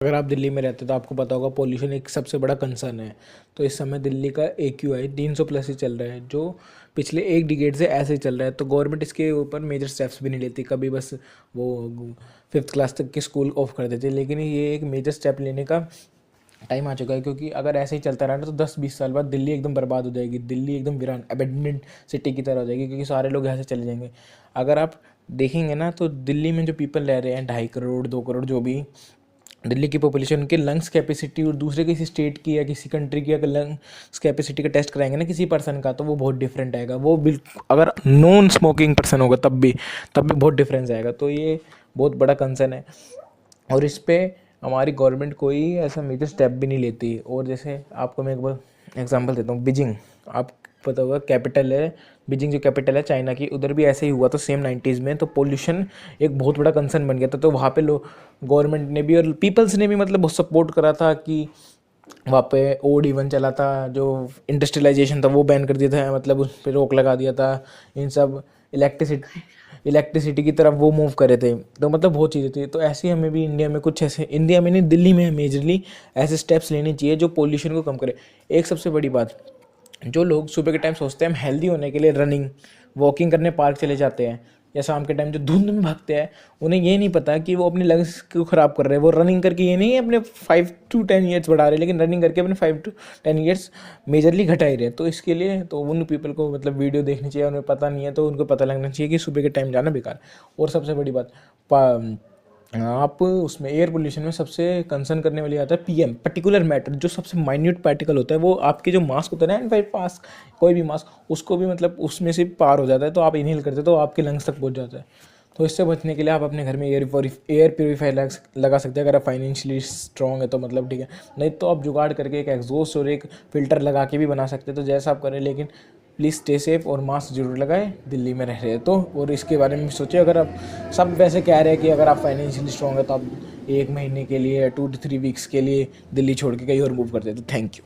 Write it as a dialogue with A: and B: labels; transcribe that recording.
A: अगर आप दिल्ली में रहते हो तो आपको पता होगा पॉल्यूशन एक सबसे बड़ा कंसर्न है। तो इस समय दिल्ली का AQI 300 प्लस ही चल रहा है, जो पिछले एक डिकेड से ऐसे ही चल रहा है। तो गवर्नमेंट इसके ऊपर मेजर स्टेप्स भी नहीं लेती, कभी बस वो 5th क्लास तक के स्कूल ऑफ कर देते। लेकिन ये एक मेजर स्टेप लेने का टाइम आ चुका है, क्योंकि अगर ऐसे ही चलता रहा ना तो 10-20 साल बाद दिल्ली एकदम बर्बाद हो जाएगी। दिल्ली एकदम वीरान अबेंडन्ड सिटी की तरह हो जाएगी, क्योंकि सारे लोग यहाँ से चले जाएंगे। अगर आप देखेंगे ना तो दिल्ली में जो पीपल रह रहे हैं, 2.5 करोड़ 2 करोड़ जो भी दिल्ली की पॉपुलेशन के लंग्स कैपेसिटी और दूसरे किसी स्टेट की या किसी कंट्री की अगर लंग्स कैपेसिटी का टेस्ट कराएंगे ना किसी पर्सन का, तो वो बहुत डिफरेंट आएगा। वो बिल्कुल अगर नॉन स्मोकिंग पर्सन होगा तब भी बहुत डिफरेंस आएगा। तो ये बहुत बड़ा कंसर्न है, और इस पे हमारी गवर्नमेंट कोई ऐसा मेजर स्टेप भी नहीं लेती। और जैसे आपको मैं एक बार एग्जांपल देता हूँ, बीजिंग, आप पता होगा कैपिटल है, बीजिंग जो कैपिटल है चाइना की, उधर भी ऐसे ही हुआ। तो सेम 90s में तो पोल्यूशन एक बहुत बड़ा कंसर्न बन गया था। तो वहाँ पे लोग, गवर्नमेंट ने भी और पीपल्स ने भी मतलब बहुत सपोर्ट करा था कि वहाँ पे OD1 चला था, जो इंडस्ट्रियलाइजेशन था वो बैन कर दिया था, मतलब उस पर रोक लगा दिया था। इन सब इलेक्ट्रिसिटी की तरफ वो मूव करे थे। तो मतलब बहुत चीज़ें थी। तो ऐसे ही हमें भी इंडिया में कुछ ऐसे, इंडिया में नहीं दिल्ली में मेजरली ऐसे स्टेप्स लेने चाहिए जो पोल्यूशन को कम करे। एक सबसे बड़ी बात, जो लोग सुबह के टाइम सोचते हैं हम हेल्दी होने के लिए रनिंग वॉकिंग करने पार्क चले जाते हैं, या शाम के टाइम जो धुंध में भागते हैं, उन्हें ये नहीं पता कि वो अपने लंग्स को ख़राब कर रहे हैं। वो रनिंग करके ये नहीं है अपने 5 to 10 ईयर्स बढ़ा रहे हैं, लेकिन रनिंग करके अपने 5 to 10 ईयर्स मेजरली घटा ही रहे हैं। तो इसके लिए तो उन पीपल को मतलब वीडियो देखनी चाहिए, उन्हें पता नहीं है तो उनको पता लगना चाहिए कि सुबह के टाइम जाना बेकार है। और सबसे बड़ी बात, आप उसमें एयर पोल्यूशन में सबसे कंसर्न करने वाली आता है PM पर्टिकुलर मैटर, जो सबसे माइन्यूट पार्टिकल होता है। वो आपके जो मास्क होता है ना, N95 मास्क, कोई भी मास्क, उसको भी मतलब उसमें से पार हो जाता है। तो आप इनहेल करते हो तो आपके लंग्स तक पहुंच जाता है। तो इससे बचने के लिए आप अपने घर में एयर प्योरीफायर लगा सकते हैं। अगर आप फाइनेंशियली स्ट्रॉन्ग है तो मतलब ठीक है, नहीं तो आप जुगाड़ करके एक एग्जॉस्ट और एक फ़िल्टर लगा के भी बना सकते हैं। तो जैसा आप करें, लेकिन प्लीज़ स्टे सेफ और मास्क जरूर लगाएं दिल्ली में रह रहे हैं तो। और इसके बारे में सोचिए, अगर आप सब वैसे कह रहे हैं कि अगर आप फाइनेंशियली स्ट्रॉन्ग है तो आप 1 महीने के लिए 2 to 3 वीक्स के लिए दिल्ली छोड़ के कहीं और मूव करते हैं। तो थैंक यू।